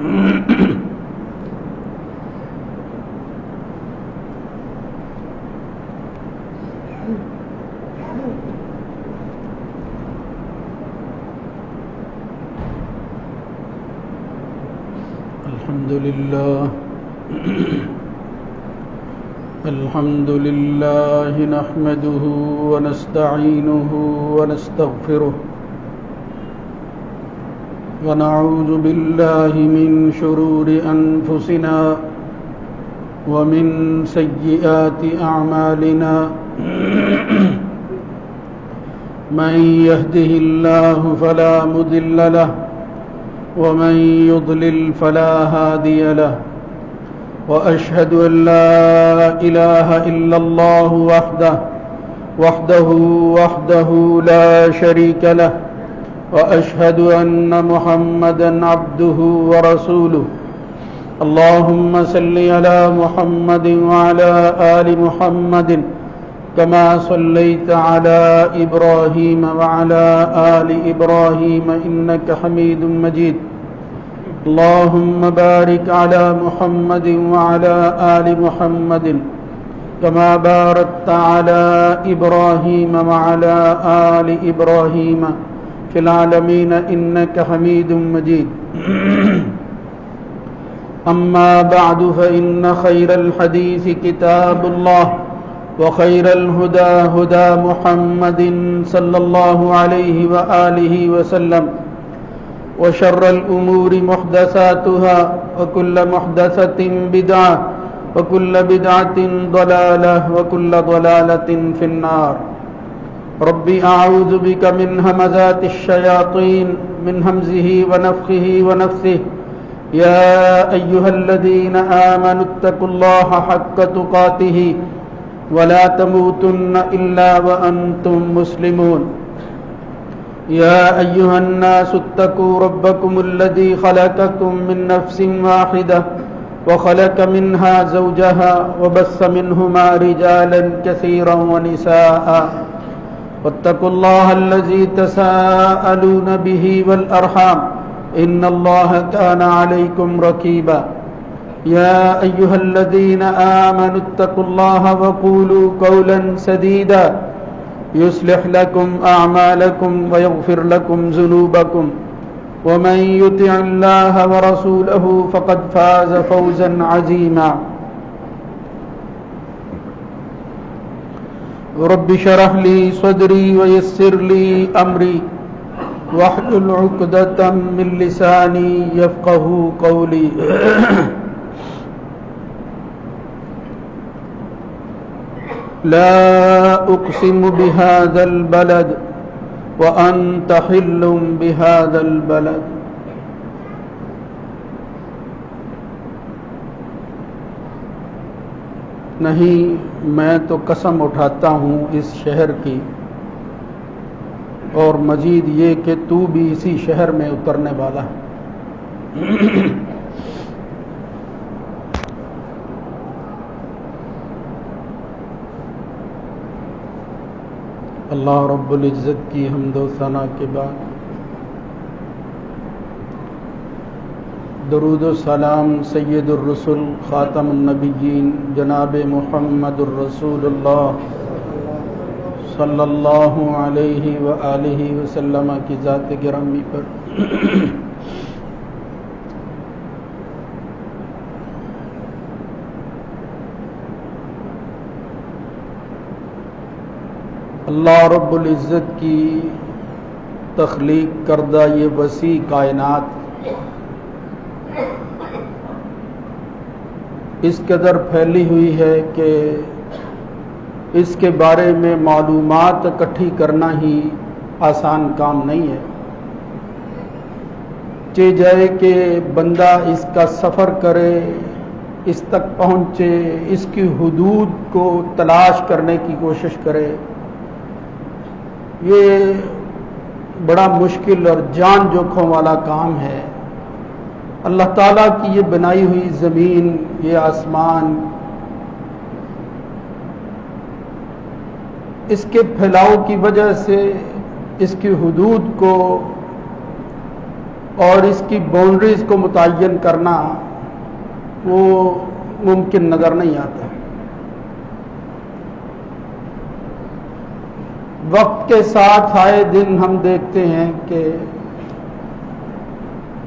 الحمد لله نحمده ونستعينه ونستغفره ونعوذ بالله من شرور أنفسنا ومن سيئات أعمالنا من يهده الله فلا مضل له ومن يضلل فلا هادي له وأشهد أن لا إله إلا الله وحده لا شريك له وأشهد أن محمدا عبده ورسوله اللهم صل على محمد وعلى آل محمد كما صليت على إبراهيم وعلى آل إبراهيم إنك حميد مجيد اللهم بارك على محمد وعلى آل محمد كما باركت على إبراهيم وعلى آل إبراهيم في العالمين إنك حميد مجيد أما بعد فإن خير الحديث كتاب الله وخير الهدى هدى محمد صلى الله عليه وآله وسلم وشر الأمور محدثاتها وكل محدثة بدعة وكل بدعة ضلالة وكل ضلالة في النار رب أعوذ بك من همزات الشياطين من همزه ونفخه ونفثه يا أيها الذين آمنوا اتقوا الله حق تقاته ولا تموتن إلا وأنتم مسلمون يا أيها الناس اتقوا ربكم الذي خلقكم من نفس واحدة وخلق منها زوجها وبث منهما رجالا كثيرا ونساء واتقوا الله الذي تساءلون به والأرحام إن الله كان عليكم رقيبا يا أيها الذين آمنوا اتقوا الله وقولوا قولا سديدا يصلح لكم أعمالكم ويغفر لكم ذنوبكم ومن يطع الله ورسوله فقد فاز فوزا عظيما رب اشرح لي صدري ويسر لي أمري واحلل عقدة من لساني يفقهوا قولي لا أقسم بهذا البلد وأنت حل بهذا البلد نہیں میں تو قسم اٹھاتا ہوں اس شہر کی اور مزید یہ کہ تو بھی اسی شہر میں اترنے والا ہے اللہ رب العزت کی حمد و ثنا کے بعد درود و سلام سید الرسل خاتم النبیین جناب محمد الرسول اللہ صلی اللہ علیہ وآلہ وسلم کی ذات گرامی پر اللہ رب العزت کی تخلیق کردہ یہ وسیع کائنات اس قدر پھیلی ہوئی ہے کہ اس کے بارے میں معلومات اکٹھی کرنا ہی آسان کام نہیں ہے چہ جائے کہ بندہ اس کا سفر کرے اس تک پہنچے اس کی حدود کو تلاش کرنے کی کوشش کرے یہ بڑا مشکل اور جان جوکھوں والا کام ہے اللہ تعالیٰ کی یہ بنائی ہوئی زمین یہ آسمان اس کے پھیلاؤ کی وجہ سے اس کی حدود کو اور اس کی باؤنڈریز کو متعین کرنا وہ ممکن نظر نہیں آتا۔ وقت کے ساتھ آئے دن ہم دیکھتے ہیں کہ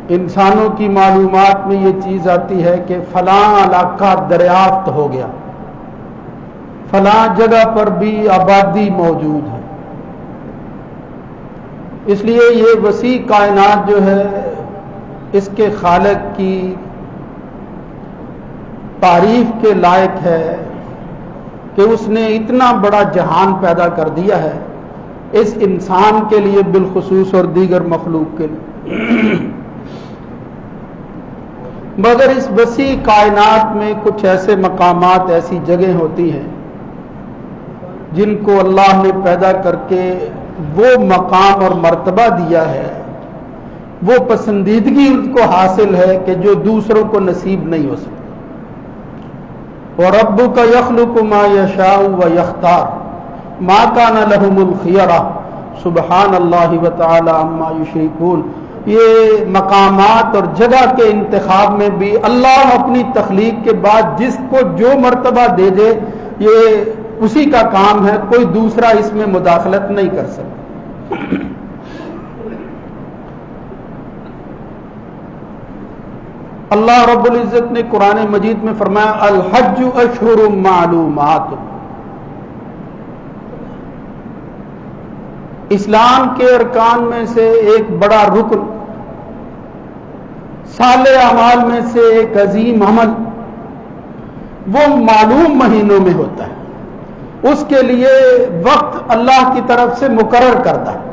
انسانوں کی معلومات میں یہ چیز آتی ہے کہ فلاں علاقہ دریافت ہو گیا، فلاں جگہ پر بھی آبادی موجود ہے۔ اس لیے یہ وسیع کائنات جو ہے اس کے خالق کی تعریف کے لائق ہے کہ اس نے اتنا بڑا جہان پیدا کر دیا ہے اس انسان کے لیے بالخصوص اور دیگر مخلوق کے لیے۔ مگر اس وسیع کائنات میں کچھ ایسے مقامات، ایسی جگہیں ہوتی ہیں جن کو اللہ نے پیدا کر کے وہ مقام اور مرتبہ دیا ہے، وہ پسندیدگی ان کو حاصل ہے کہ جو دوسروں کو نصیب نہیں ہو سکتی۔ وَرَبُّكَ يَخْلُقُ مَا يَشَاءُ وَيَخْتَارُ مَا كَانَ لَهُمُ الْخِيَرَةُ سُبْحَانَ اللَّهِ وَتَعَالَى عَمَّا يُشْرِكُونَ۔ یہ مقامات اور جگہ کے انتخاب میں بھی اللہ اپنی تخلیق کے بعد جس کو جو مرتبہ دے دے یہ اسی کا کام ہے، کوئی دوسرا اس میں مداخلت نہیں کر سکتا۔ اللہ رب العزت نے قرآن مجید میں فرمایا الحج اشہر معلومات۔ اسلام کے ارکان میں سے ایک بڑا رکن، صالح اعمال میں سے ایک عظیم عمل وہ معلوم مہینوں میں ہوتا ہے، اس کے لیے وقت اللہ کی طرف سے مقرر کرتا ہے۔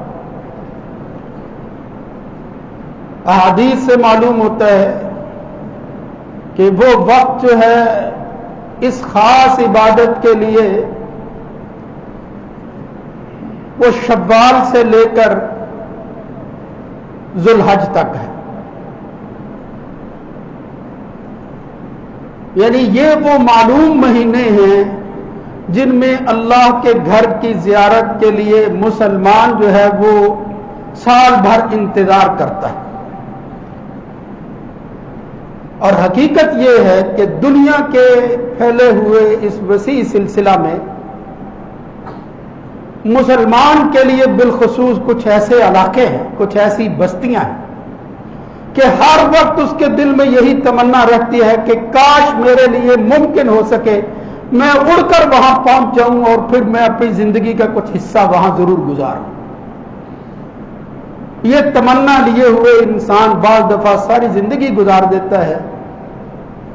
احادیث سے معلوم ہوتا ہے کہ وہ وقت جو ہے اس خاص عبادت کے لیے وہ شوال سے لے کر ذوالحج تک ہے، یعنی یہ وہ معلوم مہینے ہیں جن میں اللہ کے گھر کی زیارت کے لیے مسلمان جو ہے وہ سال بھر انتظار کرتا ہے۔ اور حقیقت یہ ہے کہ دنیا کے پھیلے ہوئے اس وسیع سلسلہ میں مسلمان کے لیے بالخصوص کچھ ایسے علاقے ہیں، کچھ ایسی بستیاں ہیں کہ ہر وقت اس کے دل میں یہی تمنا رہتی ہے کہ کاش میرے لیے ممکن ہو سکے میں اڑ کر وہاں پہنچ جاؤں اور پھر میں اپنی زندگی کا کچھ حصہ وہاں ضرور گزاروں۔ یہ تمنا لیے ہوئے انسان بعض دفعہ ساری زندگی گزار دیتا ہے،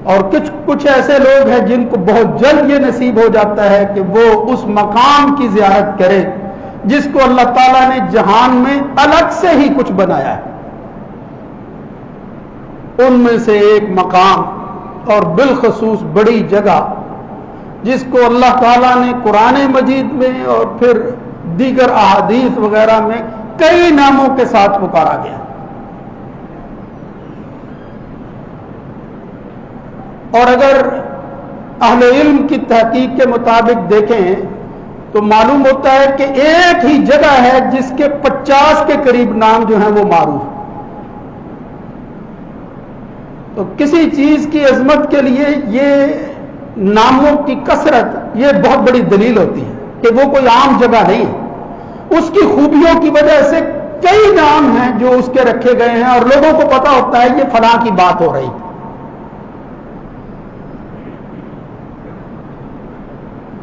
اور کچھ ایسے لوگ ہیں جن کو بہت جلد یہ نصیب ہو جاتا ہے کہ وہ اس مقام کی زیارت کرے جس کو اللہ تعالیٰ نے جہان میں الگ سے ہی کچھ بنایا ہے۔ ان میں سے ایک مقام اور بالخصوص بڑی جگہ جس کو اللہ تعالیٰ نے قرآن مجید میں اور پھر دیگر احادیث وغیرہ میں کئی ناموں کے ساتھ پکارا گیا، اور اگر اہل علم کی تحقیق کے مطابق دیکھیں تو معلوم ہوتا ہے کہ ایک ہی جگہ ہے جس کے 50 کے قریب نام جو ہیں وہ معروف ہیں۔ تو کسی چیز کی عظمت کے لیے یہ ناموں کی کثرت یہ بہت بڑی دلیل ہوتی ہے کہ وہ کوئی عام جگہ نہیں ہے، اس کی خوبیوں کی وجہ سے کئی نام ہیں جو اس کے رکھے گئے ہیں اور لوگوں کو پتا ہوتا ہے یہ فلاں کی بات ہو رہی ہے۔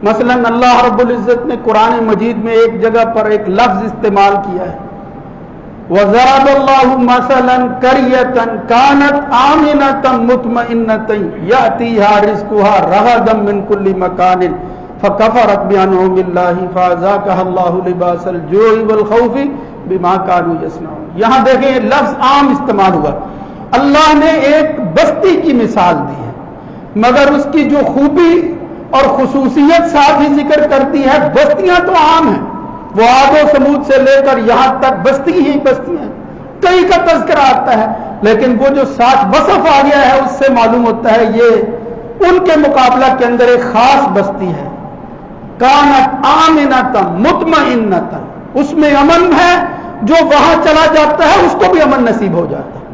مثلا اللہ رب العزت نے قرآن مجید میں ایک جگہ پر ایک لفظ استعمال کیا ہے، وَضَرَبَ اللَّهُ مَثَلًا قَرْيَةً كَانَتْ آمِنَةً مُطْمَئِنَّةً يَأْتِيهَا رِزْقُهَا رَغَدًا مِنْ كُلِّ مَكَانٍ فَكَفَرَتْ بِأَنْعُمِ اللَّهِ فَأَذَاقَهَا اللَّهُ لِبَاسَ الْجُوعِ وَالْخَوْفِ بِمَا كَانُوا يَصْنَعُونَ۔ یہاں دیکھیں یہ لفظ عام استعمال ہوا، اللہ نے ایک بستی کی مثال دی ہے، مگر اس کی جو خوبی اور خصوصیت ساتھ ہی ذکر کرتی ہے۔ بستیاں تو عام ہیں، وہ عاد و سمود سے لے کر یہاں تک بستی ہی بستیاں، کئی کا تذکرہ آتا ہے، لیکن وہ جو ساتھ وصف آ گیا ہے اس سے معلوم ہوتا ہے یہ ان کے مقابلہ کے اندر ایک خاص بستی ہے۔ کانت آمنۃ مطمئنۃ، اس میں امن ہے، جو وہاں چلا جاتا ہے اس کو بھی امن نصیب ہو جاتا ہے۔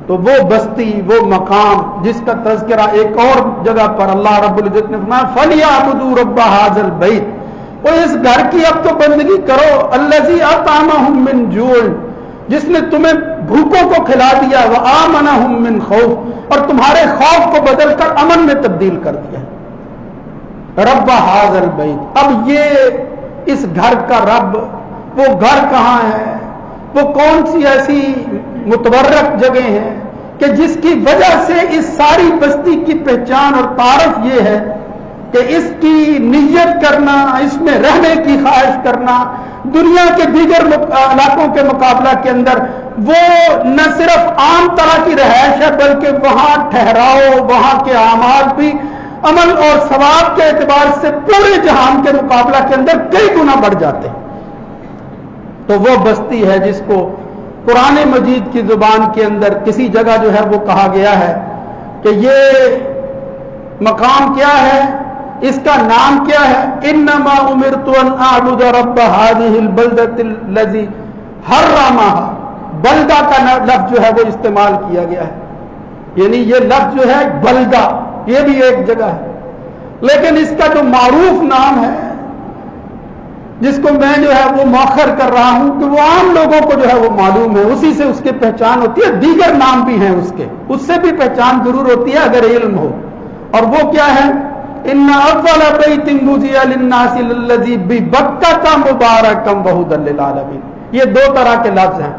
تو وہ بستی، وہ مقام جس کا تذکرہ ایک اور جگہ پر اللہ رب العزت نے فرمایا فَلْيَعْبُدُوا رَبَّ هَٰذَا الْبَيْتِ، وہ اس گھر کی اب تو بندگی کرو، الَّذِي أَطْعَمَهُم مِّن جُوعٍ، جس نے تمہیں بھوکوں کو کھلا دیا، وَآمَنَهُم مِّن خَوْفٍ، اور تمہارے خوف کو بدل کر امن میں تبدیل کر دیا۔ رب هَٰذَا الْبَيْتِ، اب یہ اس گھر کا رب، وہ گھر کہاں ہے، وہ کون سی ایسی متبرک جگہ ہیں کہ جس کی وجہ سے اس ساری بستی کی پہچان اور تعارف یہ ہے کہ اس کی نیت کرنا، اس میں رہنے کی خواہش کرنا دنیا کے دیگر علاقوں کے مقابلہ کے اندر وہ نہ صرف عام طرح کی رہائش ہے، بلکہ وہاں ٹھہراؤ، وہاں کے اعمال بھی عمل اور ثواب کے اعتبار سے پورے جہان کے مقابلہ کے اندر کئی گنا بڑھ جاتے ہیں۔ تو وہ بستی ہے جس کو قرآن مجید کی زبان کے اندر کسی جگہ جو ہے وہ کہا گیا ہے کہ یہ مقام کیا ہے، اس کا نام کیا ہے، انما امرت ان اعبد رب هذه البلدة الذي حرمها، بلدہ کا لفظ جو ہے وہ استعمال کیا گیا ہے، یعنی یہ لفظ جو ہے بلدہ یہ بھی ایک جگہ ہے، لیکن اس کا جو معروف نام ہے جس کو میں جو ہے وہ مؤخر کر رہا ہوں کہ وہ عام لوگوں کو جو ہے وہ معلوم ہے، اسی سے اس کی پہچان ہوتی ہے، دیگر نام بھی ہیں اس کے، اس سے بھی پہچان ضرور ہوتی ہے اگر علم ہو، اور وہ کیا ہے، ان اول بیت وضع للناس الذی ببکۃ مبارکا وہدی للعالمین، یہ دو طرح کے لفظ ہیں،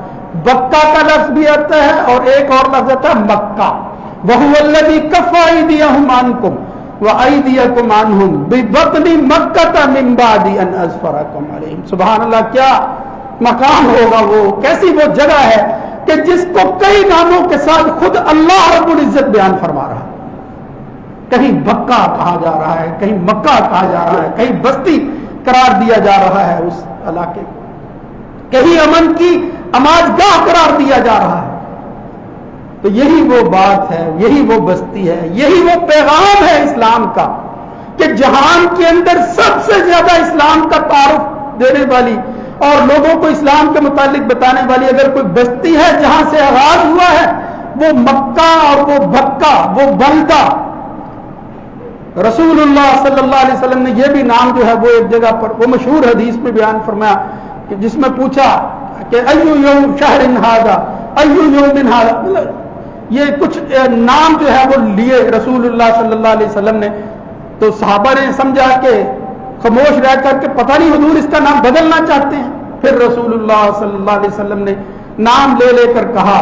بکہ کا لفظ بھی آتا ہے اور ایک اور لفظ آتا ہے مکہ، وہو الذی کف ایدیہم عنکم وَأَيْدِيَكُمْ عَنْهُمْ بِبَطْنِ مَكَّةَ مِنْ بَعْدِ أَنْ أَظْفَرَكُمْ عَلَيْهِمْ۔ سبحان اللہ، کیا مقام ہوگا وہ، کیسی وہ جگہ ہے کہ جس کو کئی ناموں کے ساتھ خود اللہ رب العزت بیان فرما رہا ہے، کہیں بکہ کہا جا رہا ہے، کہیں مکہ کہا جا رہا ہے، کہیں بستی قرار دیا جا رہا ہے اس علاقے کو، کہیں امن کی اماجگاہ قرار دیا جا رہا ہے۔ تو یہی وہ بات ہے، یہی وہ بستی ہے، یہی وہ پیغام ہے اسلام کا کہ جہان کے اندر سب سے زیادہ اسلام کا تعارف دینے والی اور لوگوں کو اسلام کے متعلق بتانے والی اگر کوئی بستی ہے جہاں سے آغاز ہوا ہے وہ مکہ اور وہ بکہ، وہ بلدہ۔ رسول اللہ صلی اللہ علیہ وسلم نے یہ بھی نام جو ہے وہ ایک جگہ پر وہ مشہور حدیث میں بیان فرمایا کہ جس میں پوچھا کہ ایو یوم شہر ھذا ایو یوم ھذا، یہ کچھ نام جو ہے وہ لیے رسول اللہ صلی اللہ علیہ وسلم نے، تو صحابہ نے سمجھا کہ خاموش رہ کر کے پتہ نہیں حضور اس کا نام بدلنا چاہتے ہیں، پھر رسول اللہ صلی اللہ علیہ وسلم نے نام لے لے کر کہا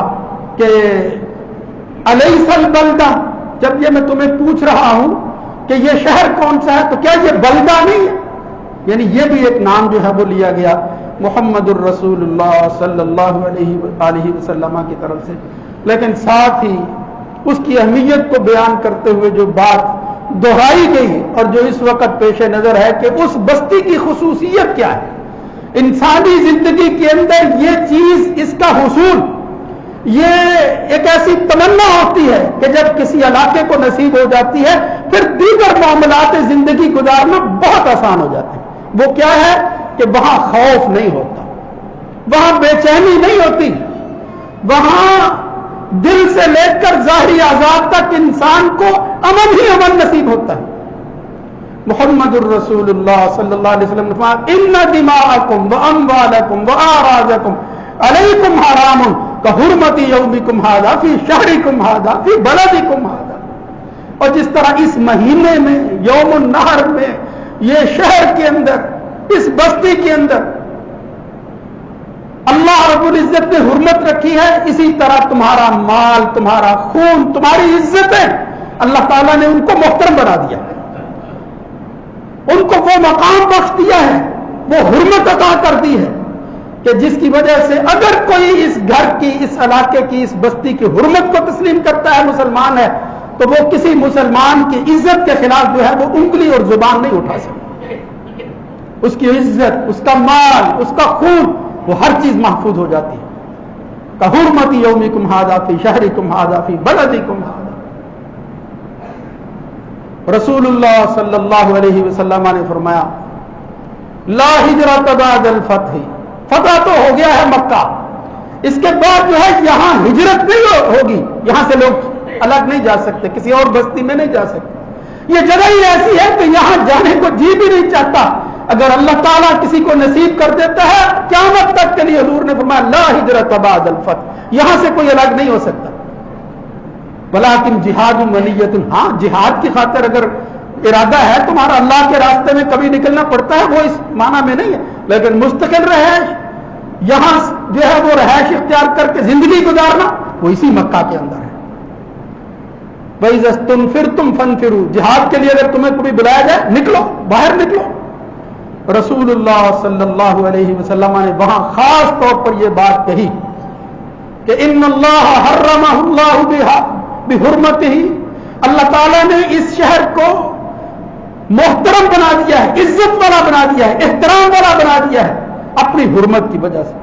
کہ الیس البلدہ، جب یہ میں تمہیں پوچھ رہا ہوں کہ یہ شہر کون سا ہے تو کیا یہ بلدہ نہیں ہے، یعنی یہ بھی ایک نام جو ہے وہ لیا گیا محمد الرسول اللہ صلی اللہ علیہ وسلم کی طرف سے۔ لیکن ساتھ ہی اس کی اہمیت کو بیان کرتے ہوئے جو بات دہرائی گئی اور جو اس وقت پیش نظر ہے کہ اس بستی کی خصوصیت کیا ہے، انسانی زندگی کے اندر یہ چیز، اس کا حصول، یہ ایک ایسی تمنا ہوتی ہے کہ جب کسی علاقے کو نصیب ہو جاتی ہے پھر دیگر معاملات زندگی گزارنا بہت آسان ہو جاتے ہیں۔ وہ کیا ہے کہ وہاں خوف نہیں ہوتا، وہاں بے چینی نہیں ہوتی، وہاں دل سے لے کر ظاہری آزاد تک انسان کو امن ہی امن نصیب ہوتا ہے۔ محمد الرسول اللہ صلی اللہ علیہ وسلم نے فرمایا ان دماءکم واموالکم واعراضکم علیکم حرام کحرمت یومکم ھذا فی شہرکم ھذا فی بلدکم ھذا، اور جس طرح اس مہینے میں یوم النحر میں یہ شہر کے اندر، اس بستی کے اندر اللہ رب العزت نے حرمت رکھی ہے، اسی طرح تمہارا مال، تمہارا خون، تمہاری عزتیں اللہ تعالیٰ نے ان کو محترم بنا دیا ہے، ان کو وہ مقام بخش دیا ہے، وہ حرمت عطا کر دی ہے کہ جس کی وجہ سے اگر کوئی اس گھر کی، اس علاقے کی، اس بستی کی حرمت کو تسلیم کرتا ہے، مسلمان ہے، تو وہ کسی مسلمان کی عزت کے خلاف جو ہے وہ انگلی اور زبان نہیں اٹھا سکتا، اس کی عزت، اس کا مال، اس کا خون، وہ ہر چیز محفوظ ہو جاتی ہے۔ کحرمت یومکم ھذا فی شہرکم ھذا فی بلدکم ھذا۔ رسول اللہ صلی اللہ علیہ وسلم نے فرمایا لا ہجرت بعد الفتح، فتح تو ہو گیا ہے مکہ، اس کے بعد جو ہے یہاں ہجرت نہیں ہوگی، یہاں سے لوگ الگ نہیں جا سکتے، کسی اور بستی میں نہیں جا سکتے. یہ جگہ ہی ایسی ہے کہ یہاں جانے کو جی بھی نہیں چاہتا. اگر اللہ تعالیٰ کسی کو نصیب کر دیتا ہے قیامت تک کے لیے، حضور نے فرمایا لا ہجرت بعد الفتح، یہاں سے کوئی الگ نہیں ہو سکتا. ولیکن جہاد منیت، ہاں جہاد کی خاطر اگر ارادہ ہے تمہارا اللہ کے راستے میں کبھی نکلنا پڑتا ہے، وہ اس معنی میں نہیں ہے، لیکن مستقل رہائش یہاں جو ہے وہ رہائش اختیار کر کے زندگی گزارنا وہ اسی مکہ کے اندر ہے. وَإِذَا اسْتُنْفِرْتُمْ فَانْفِرُوا، جہاد کے لیے اگر تمہیں کبھی بلایا جائے نکلو، باہر نکلو. رسول اللہ صلی اللہ علیہ وسلم نے وہاں خاص طور پر یہ بات کہی کہ ان اللہ حرمہ اللہ بحرمتہ، اللہ تعالیٰ نے اس شہر کو محترم بنا دیا ہے، عزت والا بنا دیا ہے، احترام والا بنا دیا ہے اپنی حرمت کی وجہ سے.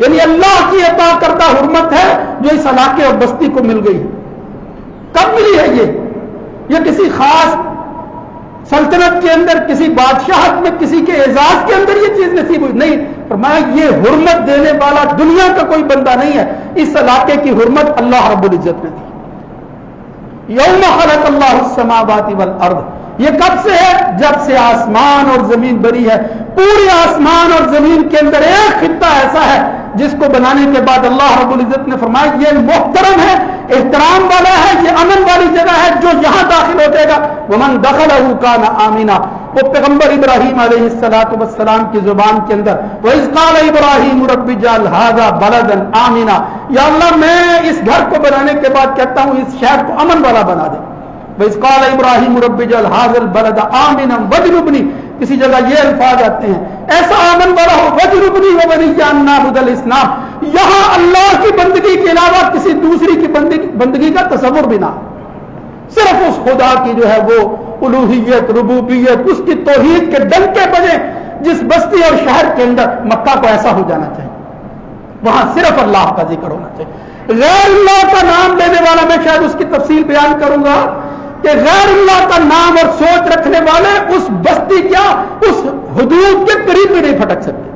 یعنی اللہ کی عطا کردہ حرمت ہے جو اس علاقے اور بستی کو مل گئی ہے. کب ملی ہے یہ کسی خاص سلطنت کے اندر، کسی بادشاہت میں، کسی کے اعزاز کے اندر یہ چیز نصیب ہوئی نہیں. فرمایا یہ حرمت دینے والا دنیا کا کوئی بندہ نہیں ہے، اس علاقے کی حرمت اللہ رب العزت نے دی. یوم خلق اللہ السماوات والارض، یہ کب سے ہے؟ جب سے آسمان اور زمین بنی ہے. پورے آسمان اور زمین کے اندر ایک خطہ ایسا ہے جس کو بنانے کے بعد اللہ رب العزت نے فرمایا یہ محترم ہے، احترام والا ہے، یہ امن والی جگہ ہے، جو یہاں داخل ہو جائے گا ومن دخلہ کان آمنا. وہ پیغمبر ابراہیم علیہ السلام کی زبان کے اندر وَإِذْ قَالَ إِبْرَاهِيمُ رَبِّ اجْعَلْ هَٰذَا بَلَدًا آمِنًا، یا اللہ میں اس گھر کو بنانے کے بعد کہتا ہوں اس شہر کو امن والا بنا دے. وَإِذْ قَالَ إِبْرَاهِيمُ رَبِّ اجْعَلْ هَٰذَا الْبَلَدَ آمِنًا وَاجْنُبْنِي، کسی جگہ یہ الفاظ آتے ہیں ایسا آمن والا ہو وَاجْنُبْنِي وَبَنِيَّ أَن نَّعْبُدَ الْأَصْنَامَ، یہاں اللہ کی بندگی کے علاوہ کسی دوسری کی بندگی کا تصور بھی نہ، صرف اس خدا کی جو ہے وہ الوہیت، ربوبیت، اس کی توحید کے ڈنکے بجے. جس بستی اور شہر کے اندر مکہ کو ایسا ہو جانا چاہیے، وہاں صرف اللہ کا ذکر ہونا چاہیے. غیر اللہ کا نام لینے والا، میں شاید اس کی تفصیل بیان کروں گا کہ غیر اللہ کا نام اور سوچ رکھنے والے اس بستی کیا اس حدود کے قریب بھی نہیں پھٹک سکتے.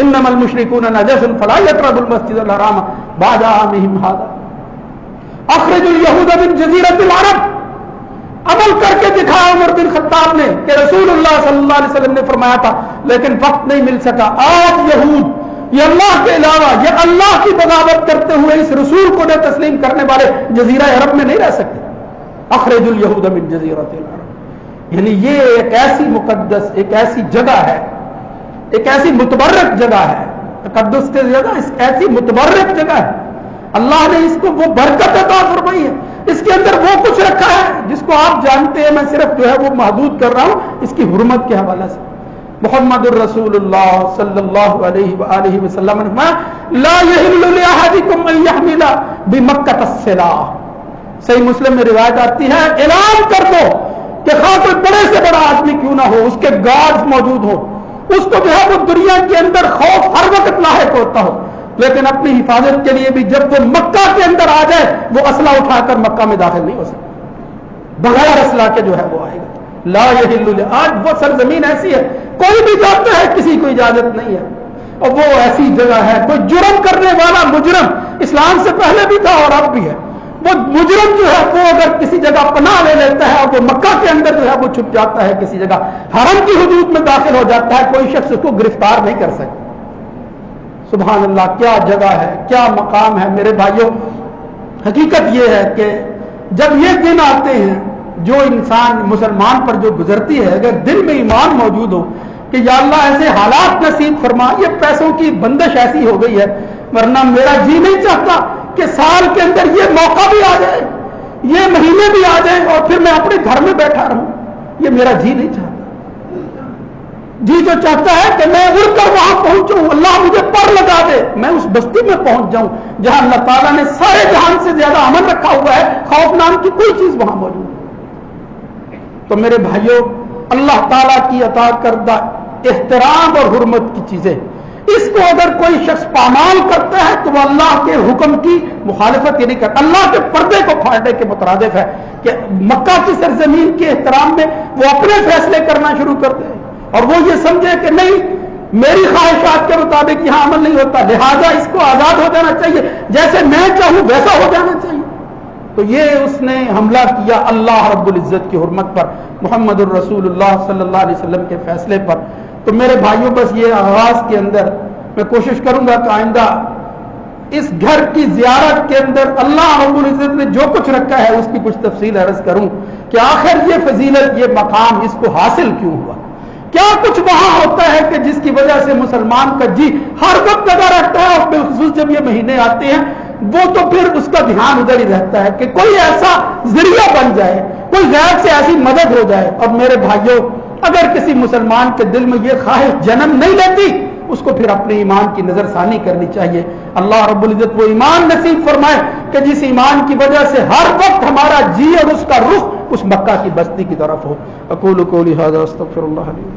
انما المشركون نجس فلا يقربوا المسجد الحرام بعد عامهم هذا اخرجوا اليهود من جزيرة العرب. عمل کر کے دکھایا عمر بن خطاب نے کہ رسول اللہ صلی اللہ علیہ وسلم نے فرمایا تھا لیکن وقت نہیں مل سکا. آج یہود یہ اللہ کے علاوہ یہ اللہ کی بغاوت کرتے ہوئے اس رسول کو نہ تسلیم کرنے والے جزیرہ عرب میں نہیں رہ سکتے. اخرج الیہود من جزیرۃ العرب، یعنی یہ ایک ایسی مقدس، ایک ایسی جگہ ہے، ایک ایسی متبرک جگہ ہے. تقدس کی جگہ ایسی متبرک جگہ ہے، اللہ نے اس کو وہ برکت عطا فرمائی ہے. اس کے اندر وہ کچھ رکھا ہے جس کو آپ جانتے ہیں، میں صرف جو ہے وہ محدود کر رہا ہوں اس کی حرمت کے حوالے سے. محمد الرسول اللہ صلی اللہ علیہ وآلہ وسلم نے فرمایا لا یحل لأحدکم ان یحمل بمکہ السلاح. صحیح مسلم میں روایت آتی ہے اعلان کر دو کہ خواہ کوئی بڑے سے بڑا آدمی کیوں نہ ہو، اس کے گارڈز موجود ہو، اس کو جو ہے وہ دنیا کے اندر خوف ہر وقت لاحق ہوتا ہو، لیکن اپنی حفاظت کے لیے بھی جب وہ مکہ کے اندر آ جائے وہ اسلحہ اٹھا کر مکہ میں داخل نہیں ہو سکتا، بغیر اسلحہ کے جو ہے وہ آئے گا. لا یحل. آج وہ سرزمین ایسی ہے کوئی بھی جانتا ہے کسی کو اجازت نہیں ہے، اور وہ ایسی جگہ ہے کوئی جرم کرنے والا مجرم اسلام سے پہلے بھی تھا اور اب بھی ہے، وہ مجرم جو ہے وہ اگر کسی جگہ پناہ لے لیتا ہے اور وہ مکہ کے اندر جو ہے وہ چھپ جاتا ہے، کسی جگہ حرم کی حدود میں داخل ہو جاتا ہے، کوئی شخص اس کو گرفتار نہیں کر سکتا. سبحان اللہ، کیا جگہ ہے، کیا مقام ہے. میرے بھائیوں، حقیقت یہ ہے کہ جب یہ دن آتے ہیں جو انسان مسلمان پر جو گزرتی ہے، اگر دل میں ایمان موجود ہو کہ یا اللہ ایسے حالات نصیب فرما، یہ پیسوں کی بندش ایسی ہو گئی ہے، ورنہ میرا جی نہیں چاہتا کہ سال کے اندر یہ موقع بھی آ جائے، یہ مہینے بھی آ جائیں اور پھر میں اپنے گھر میں بیٹھا رہوں. یہ میرا جی نہیں چاہتا. جی جو چاہتا ہے کہ میں اڑ کر وہاں پہنچوں، اللہ مجھے پر لگا دے، میں اس بستی میں پہنچ جاؤں جہاں اللہ تعالیٰ نے سارے جہان سے زیادہ امن رکھا ہوا ہے، خوف نام کی کوئی چیز وہاں موجود ہے. تو میرے بھائیوں، اللہ تعالیٰ کی عطا کردہ احترام اور حرمت کی چیزیں، اس کو اگر کوئی شخص پامال کرتا ہے تو وہ اللہ کے حکم کی مخالفت یہ نہیں کرتا، اللہ کے پردے کو پھاڑنے کے مترادف ہے کہ مکہ کی سرزمین کے احترام میں وہ اپنے فیصلے کرنا شروع کر دے اور وہ یہ سمجھے کہ نہیں میری خواہشات کے مطابق یہاں عمل نہیں ہوتا، لہذا اس کو آزاد ہو جانا چاہیے، جیسے میں چاہوں ویسا ہو جانا چاہیے۔ تو یہ اس نے حملہ کیا اللہ رب العزت کی حرمت پر، محمد الرسول اللہ صلی اللہ علیہ وسلم کے فیصلے پر۔ تو میرے بھائیوں، بس یہ آغاز کے اندر میں کوشش کروں گا کہ آئندہ اس گھر کی زیارت کے اندر اللہ رب العزت نے جو کچھ رکھا ہے اس کی کچھ تفصیل عرض کروں کہ آخر یہ فضیلت، یہ مقام اس کو حاصل کیوں ہوا، کیا کچھ وہاں ہوتا ہے کہ جس کی وجہ سے مسلمان کا جی ہر وقت لگا رہتا ہے، اور بالخصوص جب یہ مہینے آتے ہیں وہ تو پھر اس کا دھیان ادھر ہی رہتا ہے کہ کوئی ایسا ذریعہ بن جائے، کوئی غیر سے ایسی مدد ہو جائے۔ اور میرے بھائیوں، اگر کسی مسلمان کے دل میں یہ خواہش جنم نہیں لیتی، اس کو پھر اپنے ایمان کی نظر ثانی کرنی چاہیے۔ اللہ رب العزت وہ ایمان نصیب فرمائے کہ جس ایمان کی وجہ سے ہر وقت ہمارا جی اور اس کا رخ اس مکہ کی بستی کی طرف ہو۔ اقول قولی ھذا استغفر اللہ علی۔